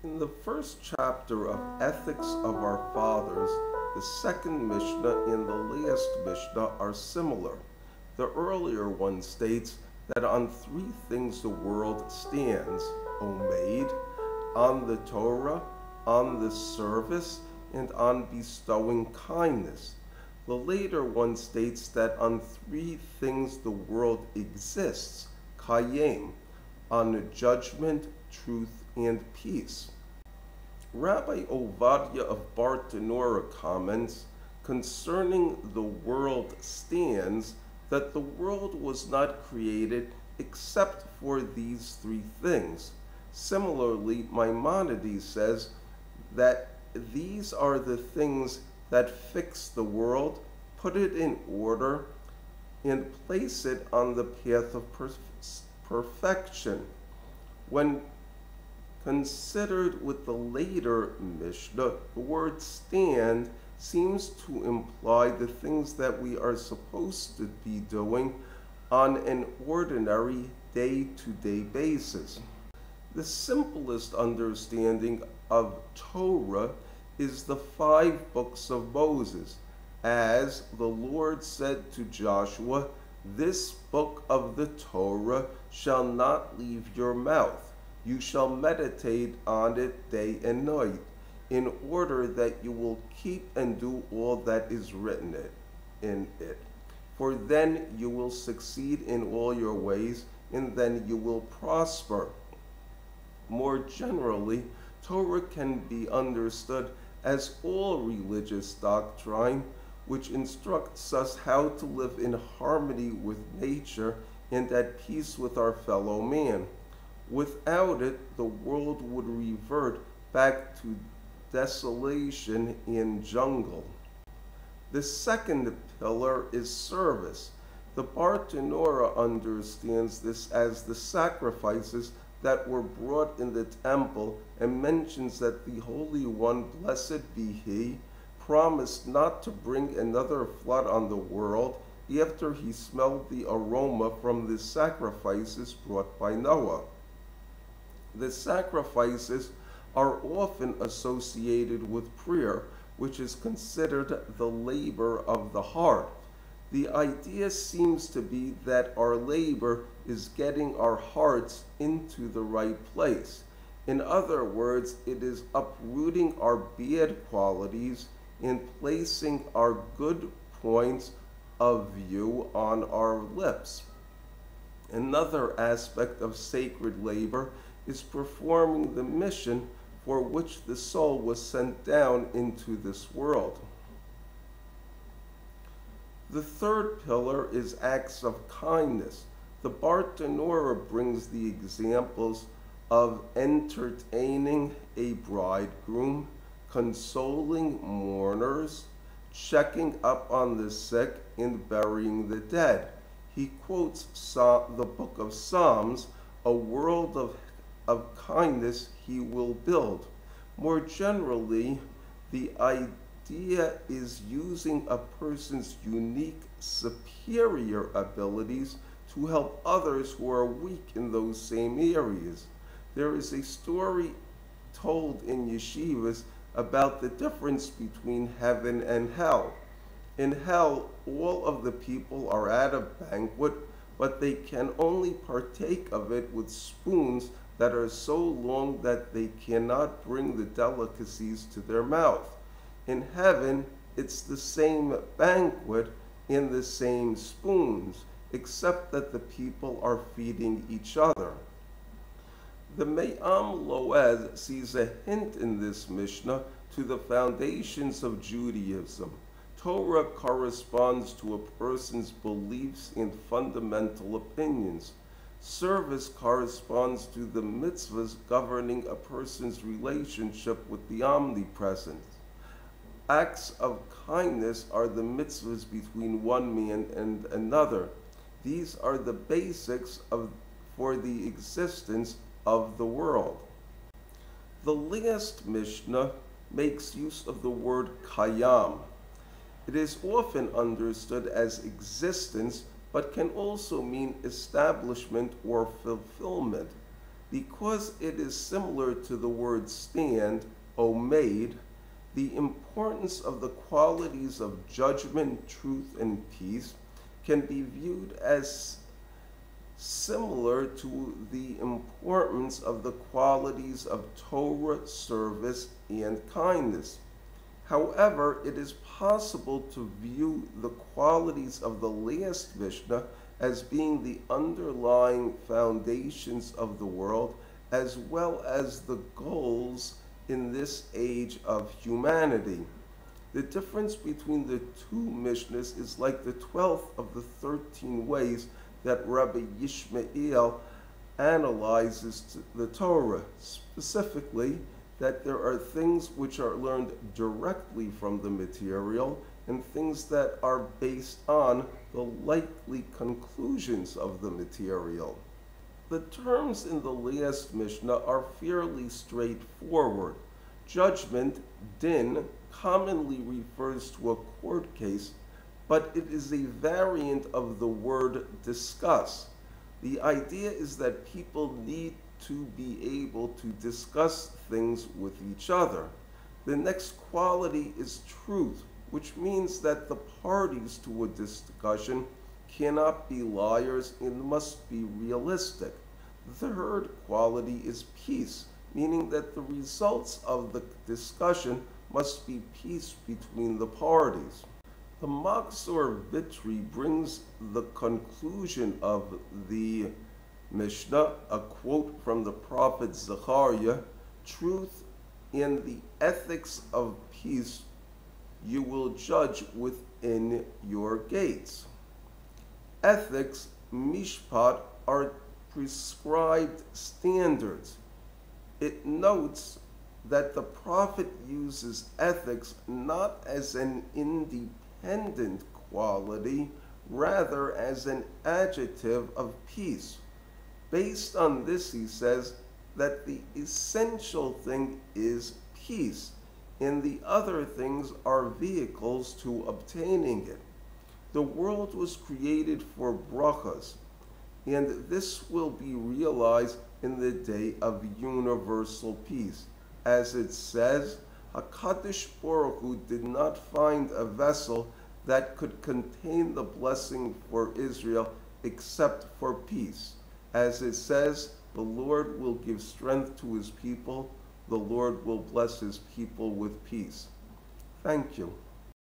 In the first chapter of Ethics of Our Fathers, the second Mishnah and the last Mishnah are similar. The earlier one states that on three things the world stands, O maid, on the Torah, on the service, and on bestowing kindness. The later one states that on three things the world exists, Kayem, on judgment, truth, and peace. Rabbi Ovadia of Bartanura comments, concerning the world stands that the world was not created except for these three things. Similarly, Maimonides says that these are the things that fix the world, put it in order, and place it on the path of perfection. When considered with the later Mishnah, the word stand seems to imply the things that we are supposed to be doing on an ordinary day-to-day basis. The simplest understanding of Torah is the 5 books of Moses, as the Lord said to Joshua, "This book of the Torah shall not leave your mouth. You shall meditate on it day and night, in order that you will keep and do all that is written in it. For then you will succeed in all your ways, and then you will prosper." More generally, Torah can be understood as all religious doctrine, which instructs us how to live in harmony with nature and at peace with our fellow man. Without it, the world would revert back to desolation and jungle. The second pillar is service. The Bartanura understands this as the sacrifices that were brought in the temple and mentions that the Holy One, blessed be He, promised not to bring another flood on the world after he smelled the aroma from the sacrifices brought by Noah. The sacrifices are often associated with prayer, which is considered the labor of the heart. The idea seems to be that our labor is getting our hearts into the right place. In other words, it is uprooting our bad qualities and placing our good points of view on our lips. Another aspect of sacred labor is performing the mission for which the soul was sent down into this world. The third pillar is acts of kindness. The Bartanura brings the examples of entertaining a bridegroom, consoling mourners, checking up on the sick, and burying the dead. He quotes the book of Psalms, "A world of kindness he will build." More generally, the idea is using a person's unique, superior abilities to help others who are weak in those same areas. There is a story told in yeshivas about the difference between heaven and hell. In hell, all of the people are at a banquet, but they can only partake of it with spoons that are so long that they cannot bring the delicacies to their mouth. In heaven, it's the same banquet and the same spoons, except that the people are feeding each other. The Me'am Loed sees a hint in this Mishnah to the foundations of Judaism. Torah corresponds to a person's beliefs and fundamental opinions. Service corresponds to the mitzvahs governing a person's relationship with the omnipresent. Acts of kindness are the mitzvahs between one man and another. These are the basics for the existence of the world. The last Mishnah makes use of the word kayam. It is often understood as existence, but can also mean establishment or fulfillment. Because it is similar to the word stand, omeid, the importance of the qualities of judgment, truth, and peace can be viewed as similar to the importance of the qualities of Torah, service, and kindness. However, it is possible to view the qualities of the last Mishnah as being the underlying foundations of the world as well as the goals in this age of humanity. The difference between the two Mishnahs is like the 12th of the 13 ways that Rabbi Yishmael analyzes the Torah, specifically that there are things which are learned directly from the material and things that are based on the likely conclusions of the material. The terms in the last Mishnah are fairly straightforward. Judgment, din, commonly refers to a court case, but it is a variant of the word discuss. The idea is that people need to be able to discuss things with each other. The next quality is truth, which means that the parties to a discussion cannot be liars and must be realistic. The third quality is peace, meaning that the results of the discussion must be peace between the parties. The Machzor Vitri brings the conclusion of the Mishnah, a quote from the prophet Zechariah, truth and the ethics of peace you will judge within your gates. Ethics, mishpat, are prescribed standards. It notes that the prophet uses ethics not as an independent quality, rather as an adjective of peace. Based on this, he says that the essential thing is peace, and the other things are vehicles to obtaining it. The world was created for brachas, and this will be realized in the day of universal peace. As it says, HaKadosh Baruch Hu did not find a vessel that could contain the blessing for Israel except for peace. As it says, the Lord will give strength to his people, the Lord will bless his people with peace. Thank you.